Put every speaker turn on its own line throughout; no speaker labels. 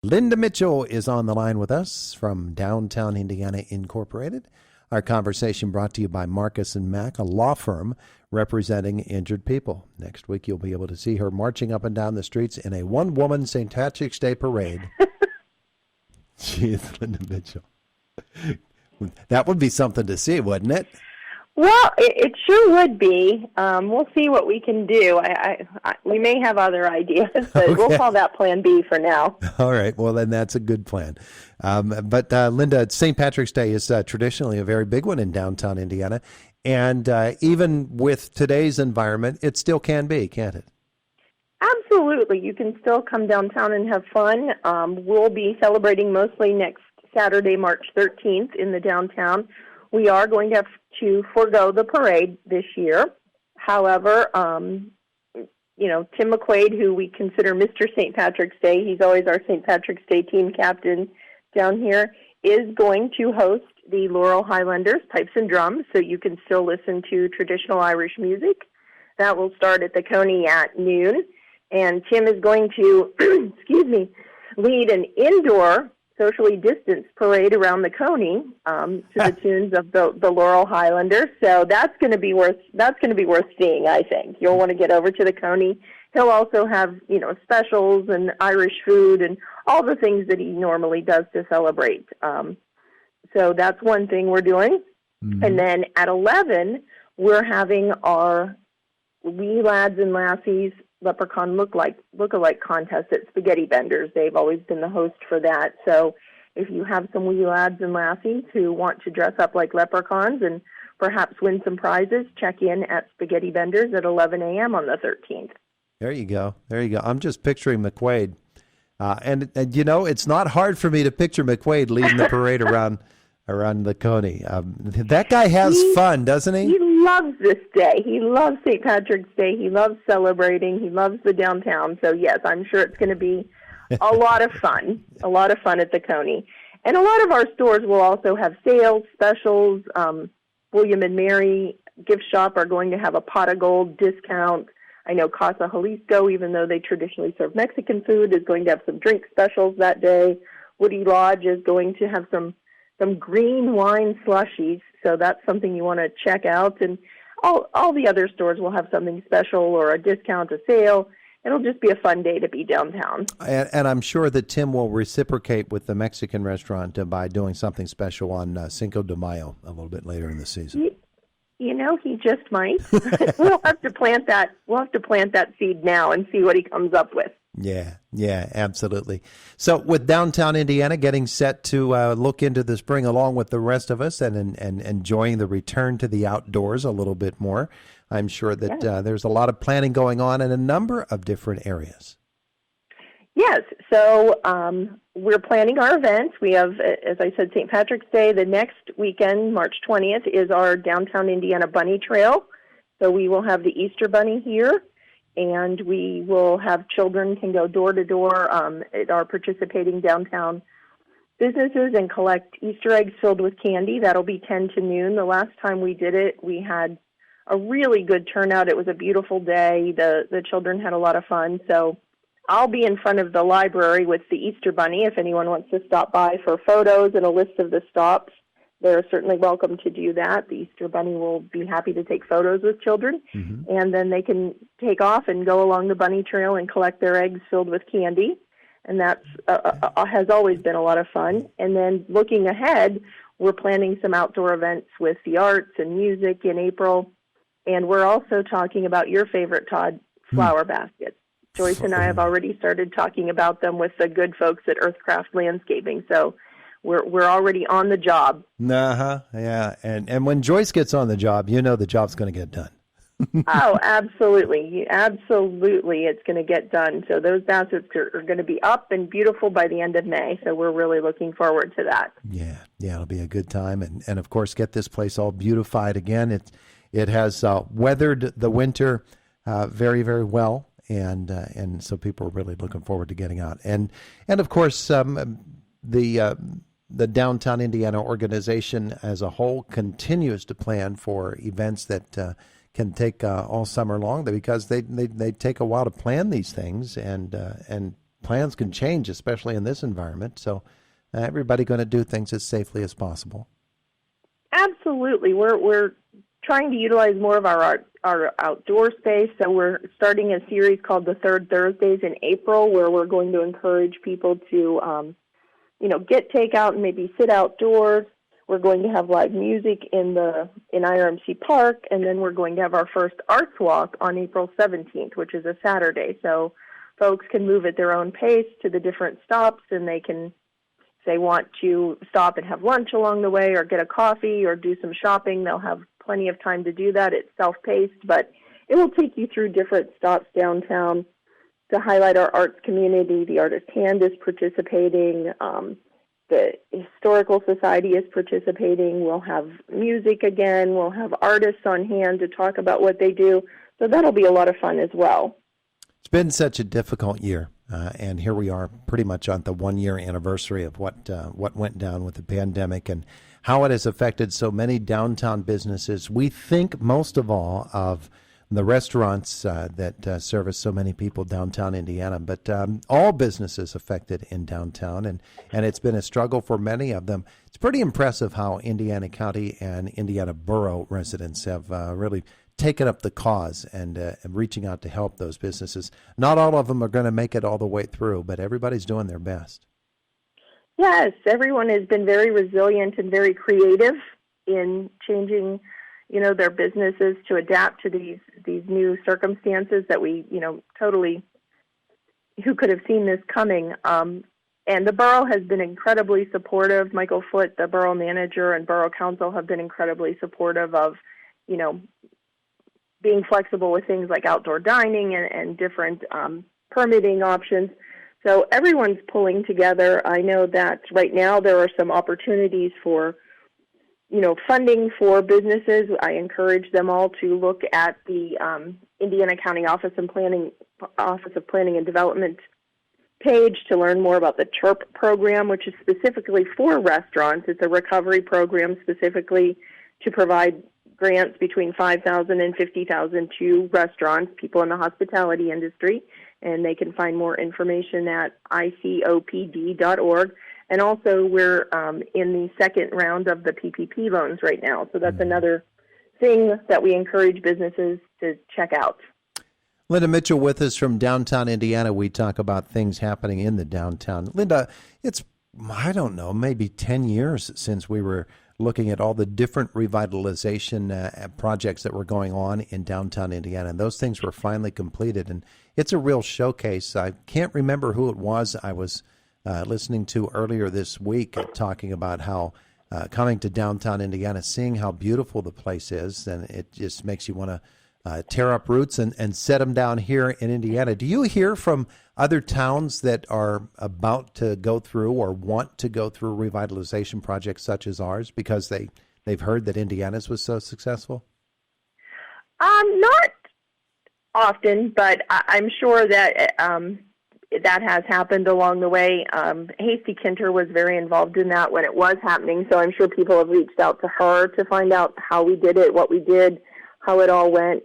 Linda Mitchell is on the line with us from Downtown Indiana Incorporated. Our conversation brought to you by Marcus and Mack, a law firm representing injured people. Next week, you'll be able to see her marching up and down the streets in a one-woman St. Patrick's Day parade. She is Linda Mitchell. That would be something to see, wouldn't it?
Well, it sure would be. We'll see what we can do. We may have other ideas, but
Okay.
We'll call that Plan B for now.
All right. Well, then that's a good plan. But Linda, St. Patrick's Day is traditionally a very big one in downtown Indiana. And even with today's environment, it still can be, can't it?
Absolutely. You can still come downtown and have fun. We'll be celebrating mostly next Saturday, March 13th in the downtown. We are going to have to forego the parade this year. However, Tim McQuaid, who we consider Mr. St. Patrick's Day, he's always our St. Patrick's Day team captain down here, is going to host the Laurel Highlanders Pipes and Drums, so you can still listen to traditional Irish music. That will start at the Coney at noon. And Tim is going to, lead an indoor socially distanced parade around the Coney to the tunes of the Laurel Highlanders. So that's going to be worth seeing. I think you'll want to get over to the Coney. He'll also have specials and Irish food and all the things that he normally does to celebrate. So that's one thing we're doing. Mm-hmm. And then at 11, we're having our Wee Lads and Lassies Leprechaun look-alike contest at Spaghetti Benders. They've always been the host for that. So if you have some wee lads and lassies who want to dress up like leprechauns and perhaps win some prizes, check in at Spaghetti Benders at 11 a.m. on the 13th.
There you go. I'm just picturing McQuaid. And it's not hard for me to picture McQuaid leading the parade around the Coney. That guy has fun, doesn't he?
He loves this day. He loves St. Patrick's Day. He loves celebrating. He loves the downtown. So, yes, I'm sure it's going to be a lot of fun at the Coney. And a lot of our stores will also have sales, specials. William and Mary gift shop are going to have a pot of gold discount. I know Casa Jalisco, even though they traditionally serve Mexican food, is going to have some drink specials that day. Woody Lodge is going to have some green wine slushies, so that's something you want to check out. And all the other stores will have something special or a discount, a sale. It'll just be a fun day to be downtown. And
I'm sure that Tim will reciprocate with the Mexican restaurant by doing something special on Cinco de Mayo a little bit later in the season.
He just might. We'll have to plant that seed now and see what he comes up with.
Yeah, absolutely. So with downtown Indiana getting set to look into the spring along with the rest of us and enjoying the return to the outdoors a little bit more, I'm sure that there's a lot of planning going on in a number of different areas.
Yes, so we're planning our events. We have, as I said, St. Patrick's Day. The next weekend, March 20th, is our Downtown Indiana Bunny Trail. So we will have the Easter Bunny here, and we will have children can go door to door at our participating downtown businesses and collect Easter eggs filled with candy. That'll be 10 to noon. The last time we did it, we had a really good turnout. It was a beautiful day. The children had a lot of fun. So I'll be in front of the library with the Easter Bunny. If anyone wants to stop by for photos and a list of the stops, they're certainly welcome to do that. The Easter Bunny will be happy to take photos with children, and then they can take off and go along the bunny trail and collect their eggs filled with candy, and that has always been a lot of fun. And then looking ahead, we're planning some outdoor events with the arts and music in April, and we're also talking about your favorite, Todd, flower baskets. Joyce and I have already started talking about them with the good folks at Earthcraft Landscaping, so we're already on the job.
Yeah. And when Joyce gets on the job, the job's going to get done.
Oh, absolutely. Absolutely, it's going to get done. So those baskets are going to be up and beautiful by the end of May, so we're really looking forward to that.
Yeah, it'll be a good time. And of course, get this place all beautified again. It has weathered the winter very, very well, and so people are really looking forward to getting out. And of course, the Downtown Indiana organization as a whole continues to plan for events that can take all summer long, because they take a while to plan these things, and plans can change, especially in this environment. So everybody going to do things as safely as possible.
Absolutely. We're trying to utilize more of our outdoor space. So we're starting a series called the Third Thursdays in April, where we're going to encourage people to, get takeout and maybe sit outdoors. We're going to have live music in IRMC Park, and then we're going to have our first arts walk on April 17th, which is a Saturday. So folks can move at their own pace to the different stops, and they can, if they want to stop and have lunch along the way or get a coffee or do some shopping, they'll have plenty of time to do that. It's self-paced, but it will take you through different stops downtown to highlight our arts community. The Artist Hand is participating. The Historical Society is participating. We'll have music again. We'll have artists on hand to talk about what they do. So that'll be a lot of fun as well.
It's been such a difficult year, and here we are pretty much on the 1-year anniversary of what went down with the pandemic and how it has affected so many downtown businesses. We think most of all of the restaurants that service so many people downtown Indiana, but all businesses affected in downtown, and it's been a struggle for many of them. It's pretty impressive how Indiana County and Indiana Borough residents have really taken up the cause and reaching out to help those businesses. Not all of them are going to make it all the way through, but everybody's doing their best.
Yes, everyone has been very resilient and very creative in changing their businesses to adapt to these new circumstances that we, totally, who could have seen this coming? And the borough has been incredibly supportive. Michael Foote, the borough manager, and borough council have been incredibly supportive of, being flexible with things like outdoor dining and different permitting options. So everyone's pulling together. I know that right now there are some opportunities for funding for businesses. I encourage them all to look at the Indiana County Office of Planning and Development page to learn more about the CHIRP program, which is specifically for restaurants. It's a recovery program specifically to provide grants between $5,000 and $50,000 to restaurants, people in the hospitality industry, and they can find more information at icopd.org. And also, we're in the second round of the PPP loans right now. So that's another thing that we encourage businesses to check out.
Linda Mitchell with us from downtown Indiana. We talk about things happening in the downtown. Linda, it's, I don't know, maybe 10 years since we were looking at all the different revitalization projects that were going on in downtown Indiana. And those things were finally completed. And it's a real showcase. I can't remember who it was I was listening to earlier this week talking about how coming to downtown Indiana, seeing how beautiful the place is, and it just makes you want to tear up roots and set them down here in Indiana. Do you hear from other towns that are about to go through or want to go through revitalization projects such as ours because they've heard that Indiana's was so successful?
Not often, but I'm sure that that has happened along the way. Hasty Kinter was very involved in that when it was happening, so I'm sure people have reached out to her to find out how we did it, what we did, how it all went.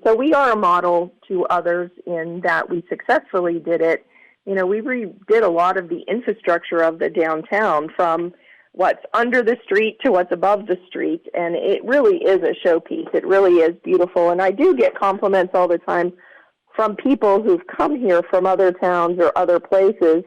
So we are a model to others in that we successfully did it. We redid a lot of the infrastructure of the downtown from what's under the street to what's above the street, and it really is a showpiece. It really is beautiful, and I do get compliments all the time from people who've come here from other towns or other places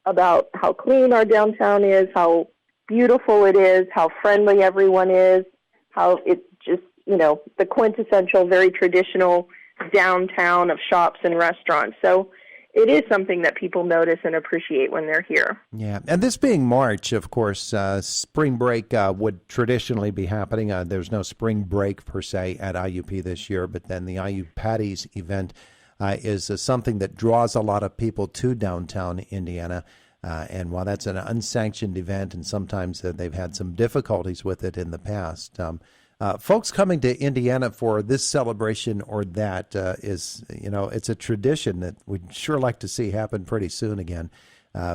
about how clean our downtown is, how beautiful it is, how friendly everyone is, how it's just, the quintessential, very traditional downtown of shops and restaurants. So it is something that people notice and appreciate when they're here.
Yeah, and this being March, of course, spring break would traditionally be happening. There's no spring break per se at IUP this year, but then the IU Patties event is something that draws a lot of people to downtown Indiana. And while that's an unsanctioned event, and sometimes they've had some difficulties with it in the past, folks coming to Indiana for this celebration or that is, it's a tradition that we'd sure like to see happen pretty soon again,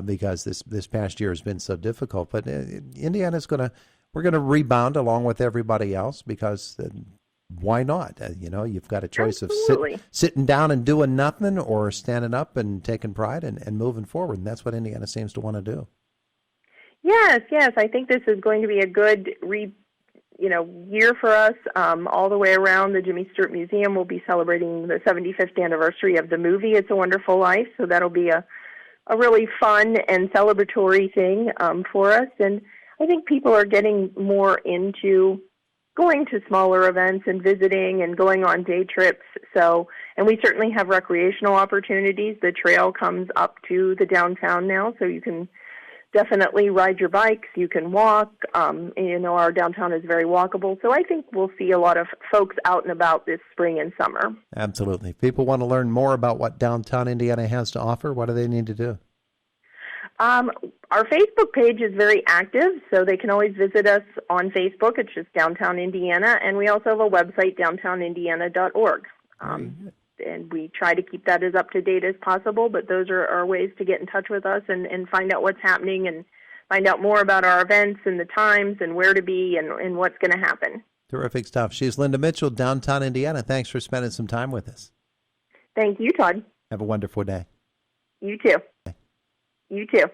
because this past year has been so difficult. But Indiana's we're going to rebound along with everybody else because why not? You've got a choice of
Absolutely.
sitting down and doing nothing, or standing up and taking pride and moving forward. And that's what Indiana seems to want to do.
Yes. I think this is going to be a good year for us. All the way around, the Jimmy Stewart Museum will be celebrating the 75th anniversary of the movie It's a Wonderful Life. So that'll be a really fun and celebratory thing for us. And I think people are getting more into going to smaller events and visiting and going on day trips. And we certainly have recreational opportunities. The trail comes up to the downtown now, so you can definitely ride your bikes. You can walk. Our downtown is very walkable. So I think we'll see a lot of folks out and about this spring and summer.
Absolutely. If people want to learn more about what downtown Indiana has to offer, what do they need to do?
Our Facebook page is very active, so they can always visit us on Facebook. It's just Downtown Indiana, and we also have a website, downtownindiana.org. And we try to keep that as up-to-date as possible, but those are our ways to get in touch with us and find out what's happening and find out more about our events and the times and where to be and what's going to happen.
Terrific stuff. She's Linda Mitchell, Downtown Indiana. Thanks for spending some time with us.
Thank you, Todd.
Have a wonderful day.
You too.
Bye.
You too.